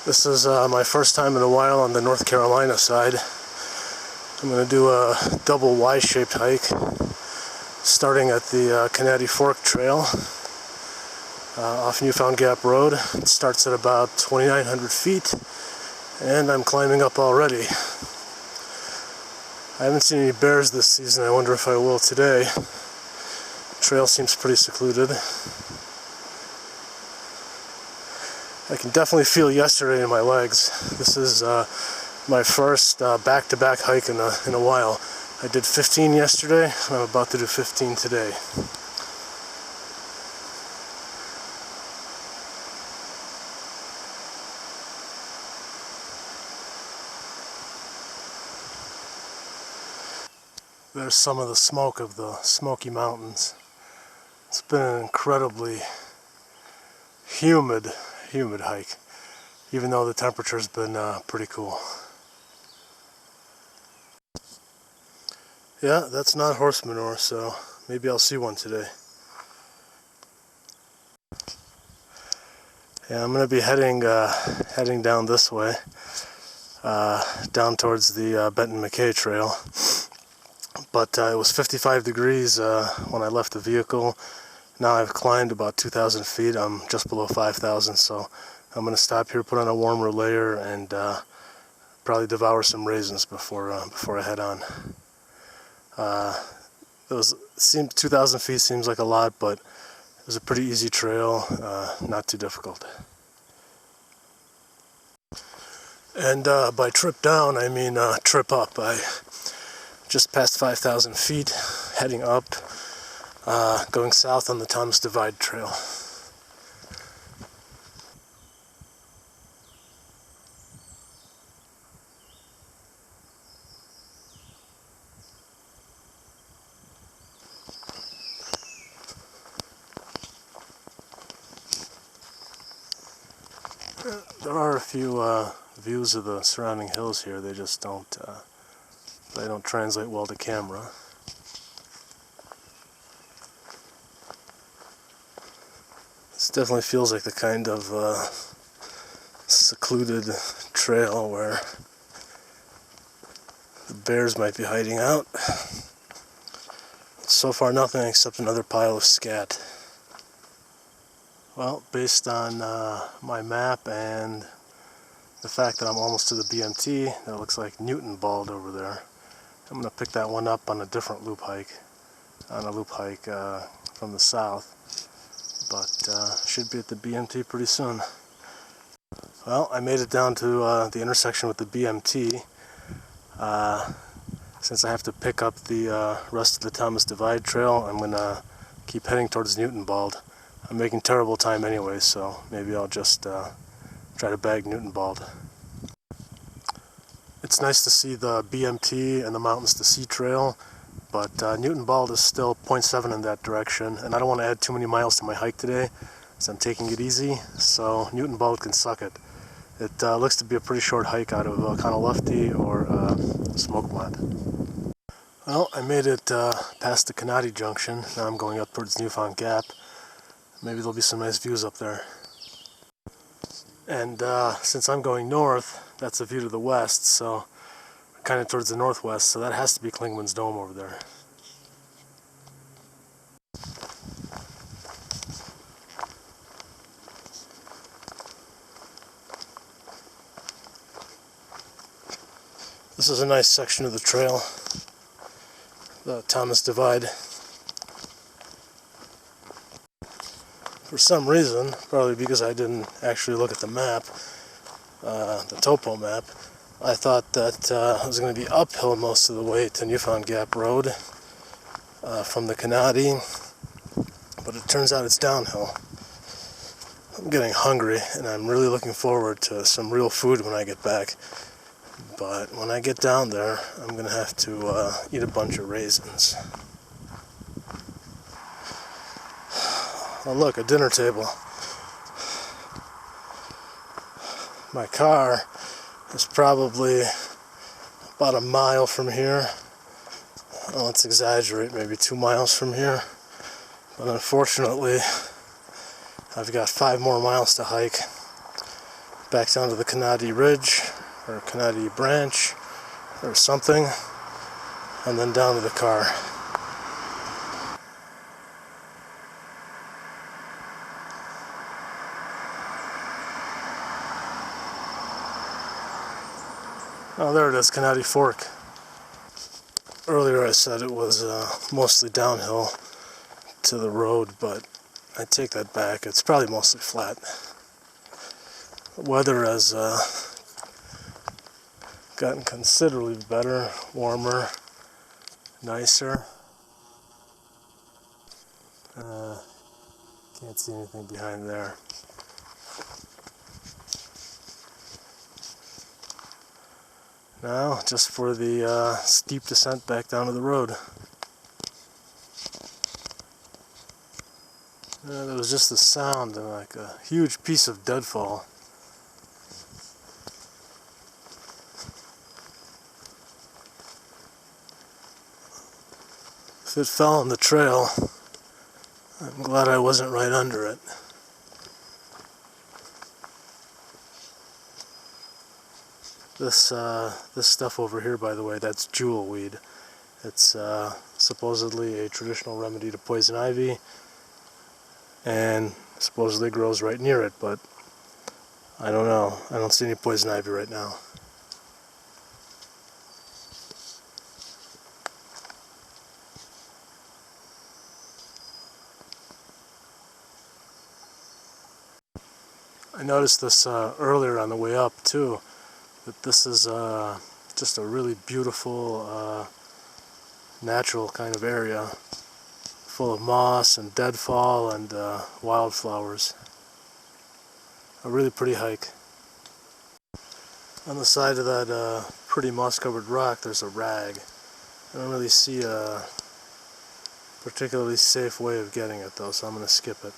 This is my first time in a while on the North Carolina side. I'm going to do a double Y-shaped hike, starting at the Kanati Fork Trail off Newfound Gap Road. It starts at about 2,900 feet, and I'm climbing up already. I haven't seen any bears this season. I wonder if I will today. The trail seems pretty secluded. I can definitely feel yesterday in my legs. This is my first back-to-back hike in a while. I did 15 yesterday, and I'm about to do 15 today. There's some of the smoke of the Smoky Mountains. It's been an incredibly humid hike, even though the temperature's been pretty cool. Yeah, that's not horse manure, so maybe I'll see one today. Yeah, I'm going to be heading down this way, down towards the Benton McKay Trail. But it was 55 degrees when I left the vehicle. Now I've climbed about 2,000 feet. I'm just below 5,000, so I'm going to stop here, put on a warmer layer, and probably devour some raisins before I head on. 2,000 feet seems like a lot, but it was a pretty easy trail, not too difficult. And by trip down, I mean trip up. I just passed 5,000 feet, heading up, going south on the Thomas Divide Trail. There are a few views of the surrounding hills here. They just don't translate well to camera. This definitely feels like the kind of secluded trail where the bears might be hiding out. So far nothing except another pile of scat. Well, based on my map and the fact that I'm almost to the BMT, that looks like Newton Bald over there. I'm going to pick that one up on a different loop hike, from the south, but should be at the BMT pretty soon. Well, I made it down to the intersection with the BMT. Since I have to pick up the rest of the Thomas Divide Trail, I'm going to keep heading towards Newton Bald. I'm making terrible time anyway, so maybe I'll just try to bag Newton Bald. It's nice to see the BMT and the Mountains to Sea Trail, but Newton Bald is still 0.7 in that direction, and I don't want to add too many miles to my hike today, so I'm taking it easy, so Newton Bald can suck it. It looks to be a pretty short hike out of Kanati or Smokemont. Well, I made it past the Kanati Junction. Now I'm going up towards Newfound Gap. Maybe there'll be some nice views up there. And since I'm going north, that's a view to the west, so kind of towards the northwest, so that has to be Klingman's Dome over there. This is a nice section of the trail, the Thomas Divide. For some reason, probably because I didn't actually look at the map, the topo map, I thought that I was going to be uphill most of the way to Newfound Gap Road from the Kanati, but it turns out it's downhill. I'm getting hungry, and I'm really looking forward to some real food when I get back. But when I get down there, I'm going to have to eat a bunch of raisins. Oh look, a dinner table. My car is probably about a mile from here. Well, let's exaggerate, maybe 2 miles from here. But unfortunately, I've got 5 more miles to hike back down to the Kanati Ridge, or Kanati Branch, or something, and then down to the car. Oh, there it is, Kanati Fork. Earlier I said it was mostly downhill to the road, but I take that back. It's probably mostly flat. The weather has gotten considerably better, warmer, nicer. Can't see anything behind there. Now, just for the steep descent back down to the road. There was just the sound and like a huge piece of deadfall. If it fell on the trail, I'm glad I wasn't right under it. This stuff over here, by the way, that's jewelweed. It's supposedly a traditional remedy to poison ivy, and supposedly grows right near it, but I don't know. I don't see any poison ivy right now. I noticed this earlier on the way up too, that this is just a really beautiful natural kind of area, full of moss and deadfall and wildflowers. A really pretty hike. On the side of that pretty moss-covered rock there's a rag. I don't really see a particularly safe way of getting it though, so I'm going to skip it.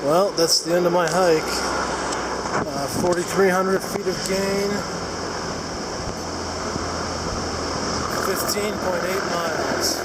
Well, that's the end of my hike. 4,300 feet of gain, 15.8 miles.